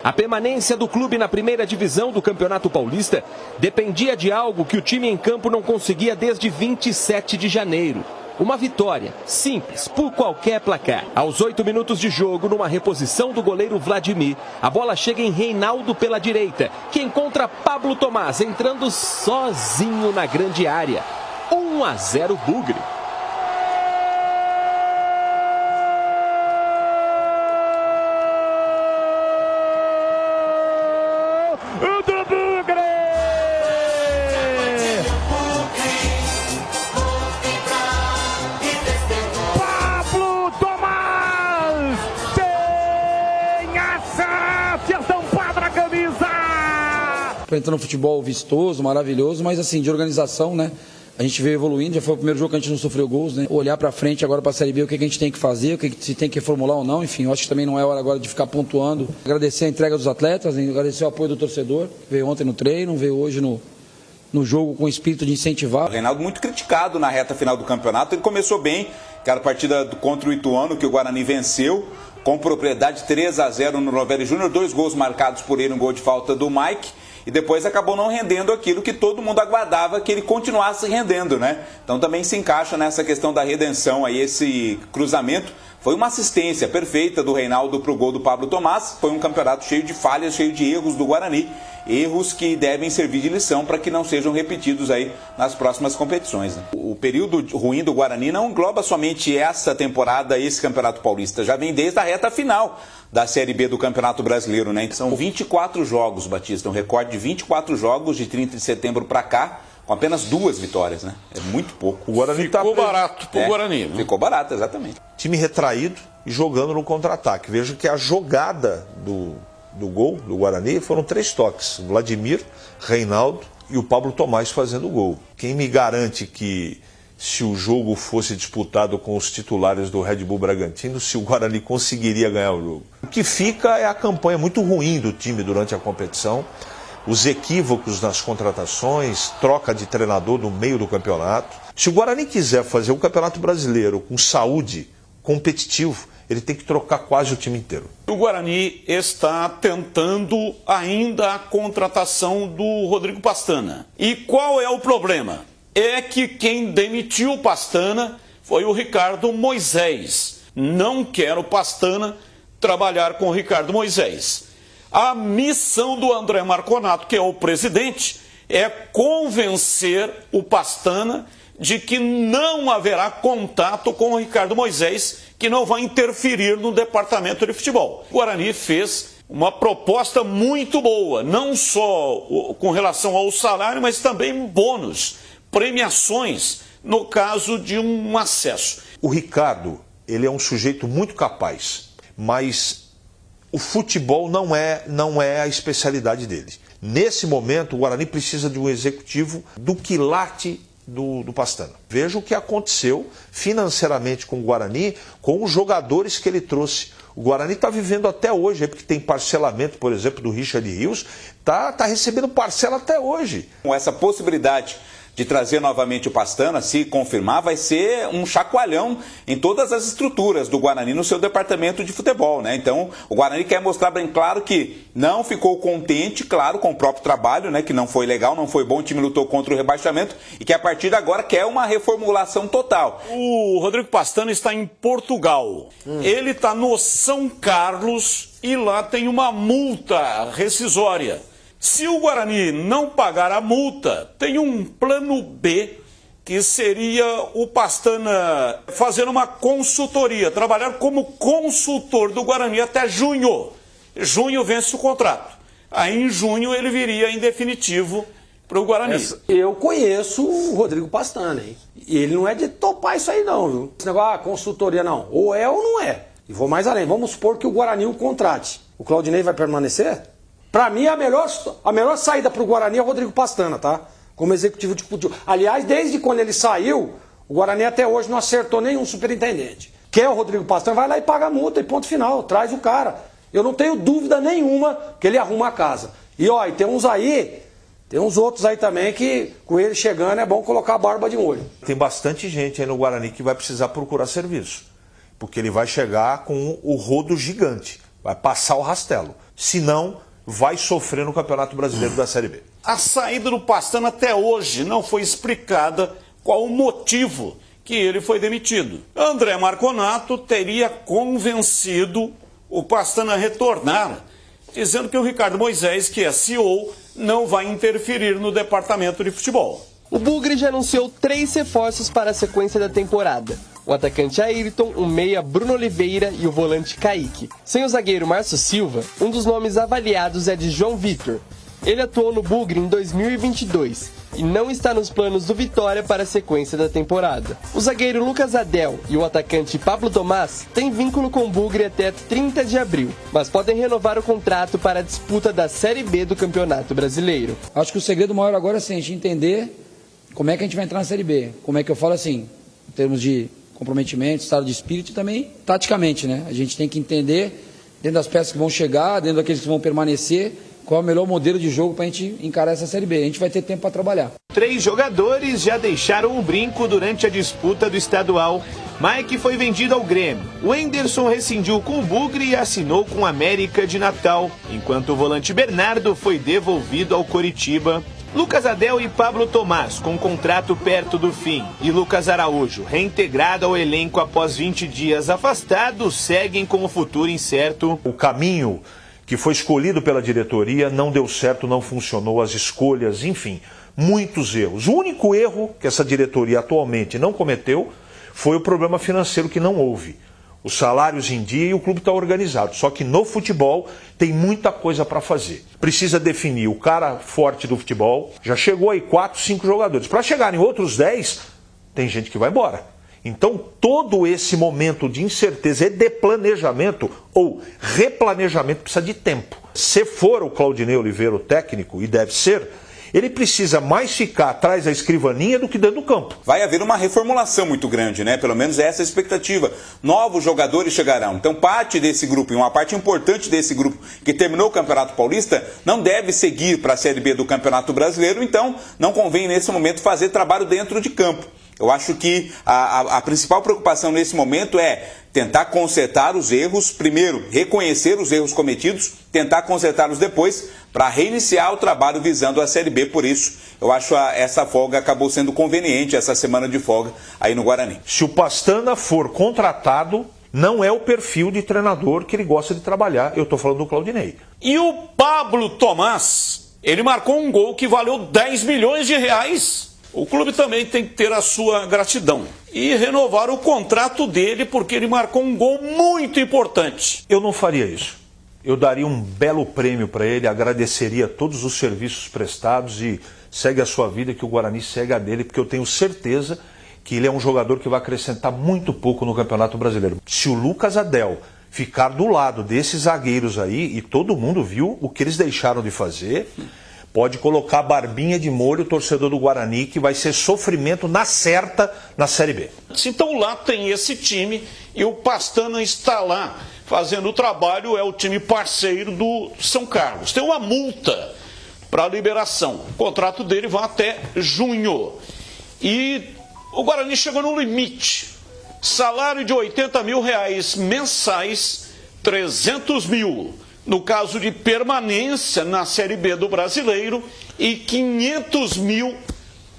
A permanência do clube na primeira divisão do Campeonato Paulista dependia de algo que o time em campo não conseguia desde 27 de janeiro. Uma vitória, simples, por qualquer placar. Aos 8 minutos de jogo, numa reposição do goleiro Vladimir, a bola chega em Reinaldo pela direita, que encontra Pablo Tomás entrando sozinho na grande área. 1-0 Bugre. Entrando no futebol vistoso, maravilhoso, mas assim, de organização, né? A gente veio evoluindo, já foi o primeiro jogo que a gente não sofreu gols, né? Olhar pra frente agora pra Série B, o que a gente tem que fazer, o que se tem que reformular ou não, enfim, eu acho que também não é hora agora de ficar pontuando. Agradecer a entrega dos atletas, agradecer o apoio do torcedor, veio ontem no treino, veio hoje no jogo com o espírito de incentivar. O Reinaldo muito criticado na reta final do campeonato, ele começou bem, aquela partida contra o Ituano, que o Guarani venceu, com propriedade 3-0 no Novelli Júnior, 2 gols marcados por ele, um gol de falta do Mike. E depois acabou não rendendo aquilo que todo mundo aguardava que ele continuasse rendendo, né? Então também se encaixa nessa questão da redenção aí, esse cruzamento. Foi uma assistência perfeita do Reinaldo para o gol do Pablo Tomás. Foi um campeonato cheio de falhas, cheio de erros do Guarani. Erros que devem servir de lição para que não sejam repetidos aí nas próximas competições, né? O período ruim do Guarani não engloba somente essa temporada, esse Campeonato Paulista. Já vem desde a reta final da Série B do Campeonato Brasileiro, né? São 24 jogos, Batista. Um recorde de 24 jogos de 30 de setembro para cá, com apenas 2 vitórias, né? É muito pouco. O Guarani ficou barato pro Guarani, né? Ficou barato, exatamente. Time retraído e jogando no contra-ataque. Veja que a jogada do gol do Guarani foram 3 toques. Vladimir, Reinaldo e o Pablo Tomás fazendo o gol. Quem me garante que se o jogo fosse disputado com os titulares do Red Bull Bragantino, se o Guarani conseguiria ganhar o jogo? O que fica é a campanha muito ruim do time durante a competição, os equívocos nas contratações, troca de treinador no meio do campeonato. Se o Guarani quiser fazer o Campeonato Brasileiro com saúde, competitivo, ele tem que trocar quase o time inteiro. O Guarani está tentando ainda a contratação do Rodrigo Pastana. E qual é o problema? É que quem demitiu o Pastana foi o Ricardo Moisés. Não quer o Pastana trabalhar com o Ricardo Moisés. A missão do André Marconato, que é o presidente, é convencer o Pastana de que não haverá contato com o Ricardo Moisés, que não vai interferir no departamento de futebol. O Guarani fez uma proposta muito boa, não só com relação ao salário, mas também bônus, premiações, no caso de um acesso. O Ricardo, ele é um sujeito muito capaz, mas o futebol não é a especialidade dele. Nesse momento, o Guarani precisa de um executivo do quilate do Pastana. Veja o que aconteceu financeiramente com o Guarani, com os jogadores que ele trouxe. O Guarani está vivendo até hoje, porque tem parcelamento, por exemplo, do Richard Rios, tá recebendo parcela até hoje. Com essa possibilidade de trazer novamente o Pastana, se confirmar, vai ser um chacoalhão em todas as estruturas do Guarani no seu departamento de futebol, né? Então, o Guarani quer mostrar bem claro que não ficou contente, claro, com o próprio trabalho, né? Que não foi legal, não foi bom, o time lutou contra o rebaixamento e que a partir de agora quer uma reformulação total. O Rodrigo Pastana está em Portugal. Ele está no São Carlos e lá tem uma multa rescisória. Se o Guarani não pagar a multa, tem um plano B, que seria o Pastana fazendo uma consultoria, trabalhar como consultor do Guarani até junho. Junho vence o contrato. Aí em junho ele viria em definitivo para o Guarani. Eu conheço o Rodrigo Pastana, hein? E ele não é de topar isso aí não, viu? Esse negócio, consultoria não. Ou é ou não é. E vou mais além. Vamos supor que o Guarani o contrate. O Claudinei vai permanecer? Para mim, a melhor saída para o Guarani é o Rodrigo Pastana, tá? Como executivo de futebol. Aliás, desde quando ele saiu, o Guarani até hoje não acertou nenhum superintendente. Quer o Rodrigo Pastana, vai lá e paga a multa e ponto final. Traz o cara. Eu não tenho dúvida nenhuma que ele arruma a casa. E ó, tem uns outros aí também que com ele chegando é bom colocar a barba de molho. Tem bastante gente aí no Guarani que vai precisar procurar serviço. Porque ele vai chegar com o rodo gigante. vai passar o rastelo. Senão, vai sofrer no Campeonato Brasileiro da Série B. A saída do Pastana até hoje não foi explicada qual o motivo que ele foi demitido. André Marconato teria convencido o Pastana a retornar, dizendo que o Ricardo Moisés, que é CEO, não vai interferir no departamento de futebol. O Bugre já anunciou 3 reforços para a sequência da temporada. O atacante Ayrton, o meia Bruno Oliveira e o volante Kaique. Sem o zagueiro Márcio Silva, um dos nomes avaliados é de João Vitor. Ele atuou no Bugre em 2022 e não está nos planos do Vitória para a sequência da temporada. O zagueiro Lucas Adel e o atacante Pablo Tomás têm vínculo com o Bugre até 30 de abril, mas podem renovar o contrato para a disputa da Série B do Campeonato Brasileiro. Acho que o segredo maior agora é assim, a gente entender como é que a gente vai entrar na Série B. Como é que eu falo assim, em termos de comprometimento, estado de espírito e também taticamente, né? A gente tem que entender, dentro das peças que vão chegar, dentro daqueles que vão permanecer, qual é o melhor modelo de jogo para a gente encarar essa Série B. A gente vai ter tempo para trabalhar. 3 jogadores já deixaram o brinco durante a disputa do estadual. Mike foi vendido ao Grêmio. O Henderson rescindiu com o Bugre e assinou com o América de Natal, enquanto o volante Bernardo foi devolvido ao Coritiba. Lucas Adel e Pablo Tomás, com contrato perto do fim, e Lucas Araújo, reintegrado ao elenco após 20 dias afastado, seguem com o futuro incerto. O caminho que foi escolhido pela diretoria não deu certo, não funcionou, as escolhas, enfim, muitos erros. O único erro que essa diretoria atualmente não cometeu foi o problema financeiro que não houve. Os salários em dia e o clube está organizado. Só que no futebol tem muita coisa para fazer. Precisa definir o cara forte do futebol. Já chegou aí 4, 5 jogadores. Para chegarem outros 10, tem gente que vai embora. Então todo esse momento de incerteza e de planejamento ou replanejamento precisa de tempo. Se for o Claudinei Oliveira o técnico, e deve ser, ele precisa mais ficar atrás da escrivaninha do que dentro do campo. Vai haver uma reformulação muito grande, né? Pelo menos essa é a expectativa. Novos jogadores chegarão. Então parte desse grupo, e uma parte importante desse grupo que terminou o Campeonato Paulista, não deve seguir para a Série B do Campeonato Brasileiro, então não convém nesse momento fazer trabalho dentro de campo. Eu acho que a principal preocupação nesse momento é tentar consertar os erros, primeiro reconhecer os erros cometidos, tentar consertá-los depois, para reiniciar o trabalho visando a Série B. Por isso, eu acho essa folga acabou sendo conveniente, essa semana de folga aí no Guarani. Se o Pastana for contratado, não é o perfil de treinador que ele gosta de trabalhar. Eu estou falando do Claudinei. E o Pablo Tomás, ele marcou um gol que valeu 10 milhões de reais. O clube também tem que ter a sua gratidão e renovar o contrato dele, porque ele marcou um gol muito importante. Eu não faria isso. Eu daria um belo prêmio para ele, agradeceria todos os serviços prestados e segue a sua vida, que o Guarani segue a dele, porque eu tenho certeza que ele é um jogador que vai acrescentar muito pouco no Campeonato Brasileiro. Se o Lucas Adel ficar do lado desses zagueiros aí, e todo mundo viu o que eles deixaram de fazer, pode colocar a barbinha de molho o torcedor do Guarani, que vai ser sofrimento na certa na Série B. Então lá tem esse time e o Pastana está lá fazendo o trabalho, é o time parceiro do São Carlos. Tem uma multa para liberação. O contrato dele vai até junho. E o Guarani chegou no limite. Salário de R$80 mil mensais, 300 mil. No caso de permanência na Série B do Brasileiro e 500 mil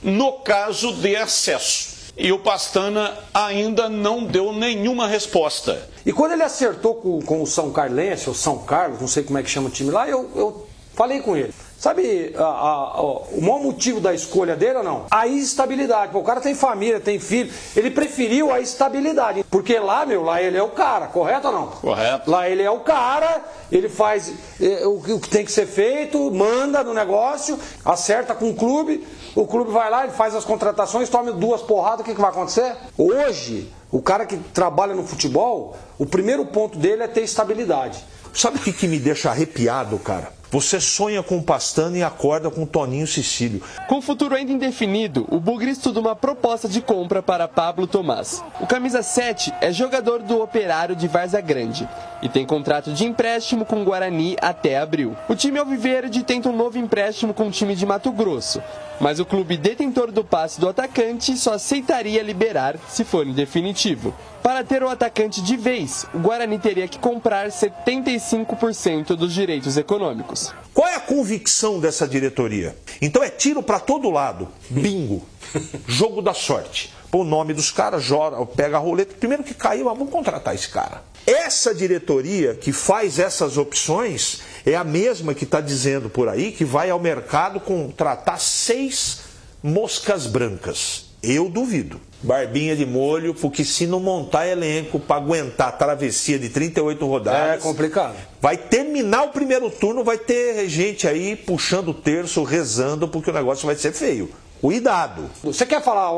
no caso de acesso. E o Pastana ainda não deu nenhuma resposta. E quando ele acertou com o São Carlense, ou São Carlos, não sei como é que chama o time lá, eu falei com ele. Sabe o maior motivo da escolha dele ou não? A estabilidade. Pô, o cara tem família, tem filho. Ele preferiu a estabilidade. Porque lá ele é o cara, correto ou não? Correto. Lá ele é o cara, ele faz o que tem que ser feito, manda no negócio, acerta com o clube vai lá, ele faz as contratações, toma 2 porradas, o que vai acontecer? Hoje, o cara que trabalha no futebol, o primeiro ponto dele é ter estabilidade. Sabe o que me deixa arrepiado, cara? Você sonha com o Pastana e acorda com o Toninho Cecílio. Com o futuro ainda indefinido, o Bugre estuda uma proposta de compra para Pablo Tomás. O camisa 7 é jogador do Operário de Várzea Grande e tem contrato de empréstimo com o Guarani até abril. O time alviverde tenta um novo empréstimo com o time de Mato Grosso, mas o clube detentor do passe do atacante só aceitaria liberar se for em definitivo. Para ter o atacante de vez, o Guarani teria que comprar 75% dos direitos econômicos. Qual é a convicção dessa diretoria? Então é tiro para todo lado, bingo, jogo da sorte. Põe o nome dos caras, pega a roleta, primeiro que caiu, vamos contratar esse cara. Essa diretoria que faz essas opções é a mesma que está dizendo por aí que vai ao mercado contratar 6 moscas brancas. Eu duvido. Barbinha de molho, porque se não montar elenco para aguentar a travessia de 38 rodadas... É complicado. Vai terminar o primeiro turno, vai ter gente aí puxando o terço, rezando, porque o negócio vai ser feio. Cuidado. Você quer falar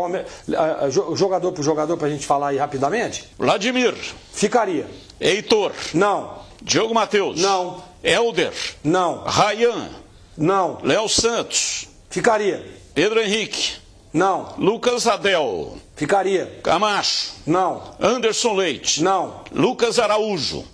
jogador por jogador pra gente falar aí rapidamente? Vladimir. Ficaria. Heitor. Não. Diogo Matheus. Não. Helder. Não. Rayan. Não. Léo Santos. Ficaria. Pedro Henrique. Não. Lucas Adel. Ficaria. Camacho. Não. Anderson Leite. Não. Lucas Araújo.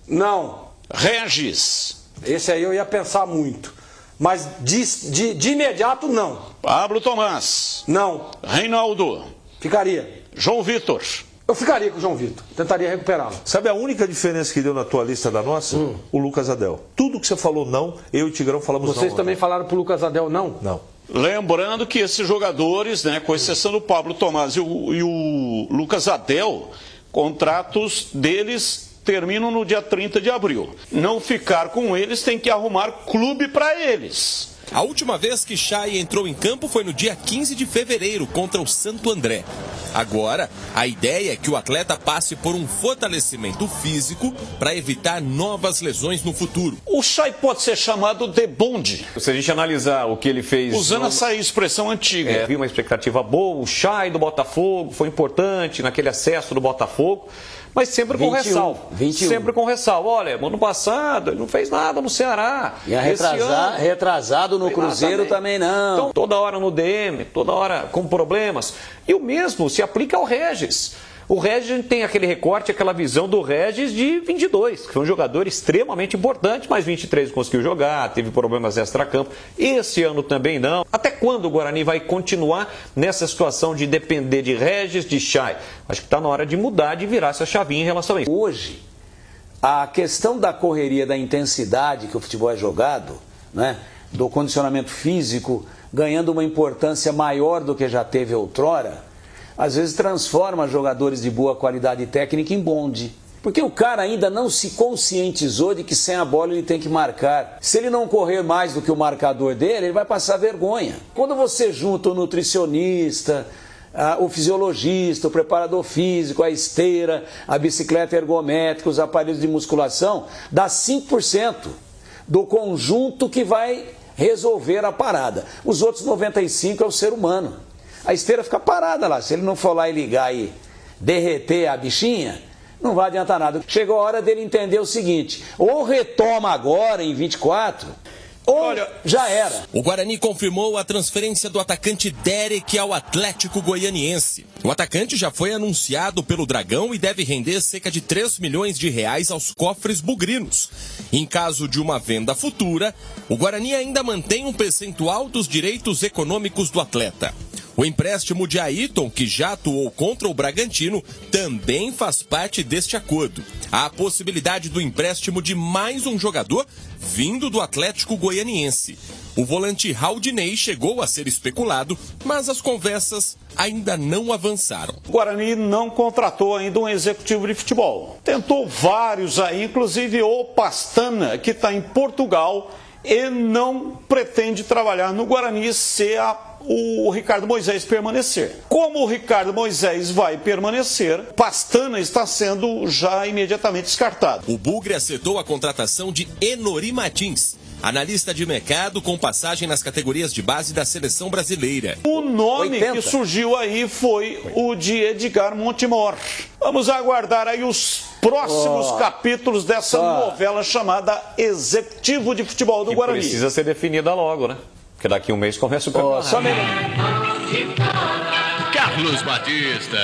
Não. Regis. Esse aí eu ia pensar muito. Mas de imediato, não. Pablo Tomás. Não. Reinaldo. Ficaria. João Vitor. Eu ficaria com o João Vitor. Tentaria recuperá-lo. Sabe a única diferença que deu na tua lista da nossa? O Lucas Adel. Tudo que você falou não, eu e o Tigrão falamos não. Vocês também falaram pro Lucas Adel não? Não. Lembrando que esses jogadores, né, com exceção do Pablo Tomás e o Lucas Adel, contratos deles terminam no dia 30 de abril. Não ficar com eles, tem que arrumar clube para eles. A última vez que Chay entrou em campo foi no dia 15 de fevereiro contra o Santo André. Agora, a ideia é que o atleta passe por um fortalecimento físico para evitar novas lesões no futuro. O Chay pode ser chamado de bonde. Se a gente analisar o que ele fez... Usando essa expressão antiga. Havia uma expectativa boa, o Chay do Botafogo foi importante naquele acesso do Botafogo, mas sempre com ressalvo. 21. Sempre com ressalvo. Olha, ano passado ele não fez nada no Ceará. E retrasado no Cruzeiro também não. Então, toda hora no DM, toda hora com problemas. E o mesmo se aplica ao Regis. O Regis tem aquele recorte, aquela visão do Regis de 22, que foi um jogador extremamente importante, mas 23 conseguiu jogar, teve problemas extra-campo. Esse ano também não. Até quando o Guarani vai continuar nessa situação de depender de Regis, de Chay? Acho que está na hora de mudar, de virar essa chavinha em relação a isso. Hoje, a questão da correria, da intensidade que o futebol é jogado, né, do condicionamento físico, ganhando uma importância maior do que já teve outrora, às vezes transforma jogadores de boa qualidade técnica em bonde. Porque o cara ainda não se conscientizou de que sem a bola ele tem que marcar. Se ele não correr mais do que o marcador dele, ele vai passar vergonha. Quando você junta o nutricionista, o fisiologista, o preparador físico, a esteira, a bicicleta ergométrica, os aparelhos de musculação, dá 5% do conjunto que vai resolver a parada. Os outros 95% é o ser humano. A esteira fica parada lá. Se ele não for lá e ligar e derreter a bichinha, não vai adiantar nada. Chegou a hora dele entender o seguinte: ou retoma agora em 24, ou já era. O Guarani confirmou a transferência do atacante Derek ao Atlético Goianiense. O atacante já foi anunciado pelo Dragão e deve render cerca de 3 milhões de reais aos cofres bugrinos. Em caso de uma venda futura, o Guarani ainda mantém um percentual dos direitos econômicos do atleta. O empréstimo de Ayrton, que já atuou contra o Bragantino, também faz parte deste acordo. Há a possibilidade do empréstimo de mais um jogador vindo do Atlético Goianiense. O volante Raudinei chegou a ser especulado, mas as conversas ainda não avançaram. O Guarani não contratou ainda um executivo de futebol. Tentou vários aí, inclusive o Pastana, que está em Portugal e não pretende trabalhar no Guarani se o Ricardo Moisés permanecer. Como o Ricardo Moisés vai permanecer, Pastana está sendo já imediatamente descartado. O Bugre acertou a contratação de Enori Martins, analista de mercado com passagem nas categorias de base da seleção brasileira. O nome que surgiu aí foi o de Edgar Montemor. Vamos aguardar aí os próximos capítulos dessa novela chamada Executivo de Futebol do Guarani. Precisa ser definida logo, né? Porque daqui a um mês começa o campeonato. Carlos Batista.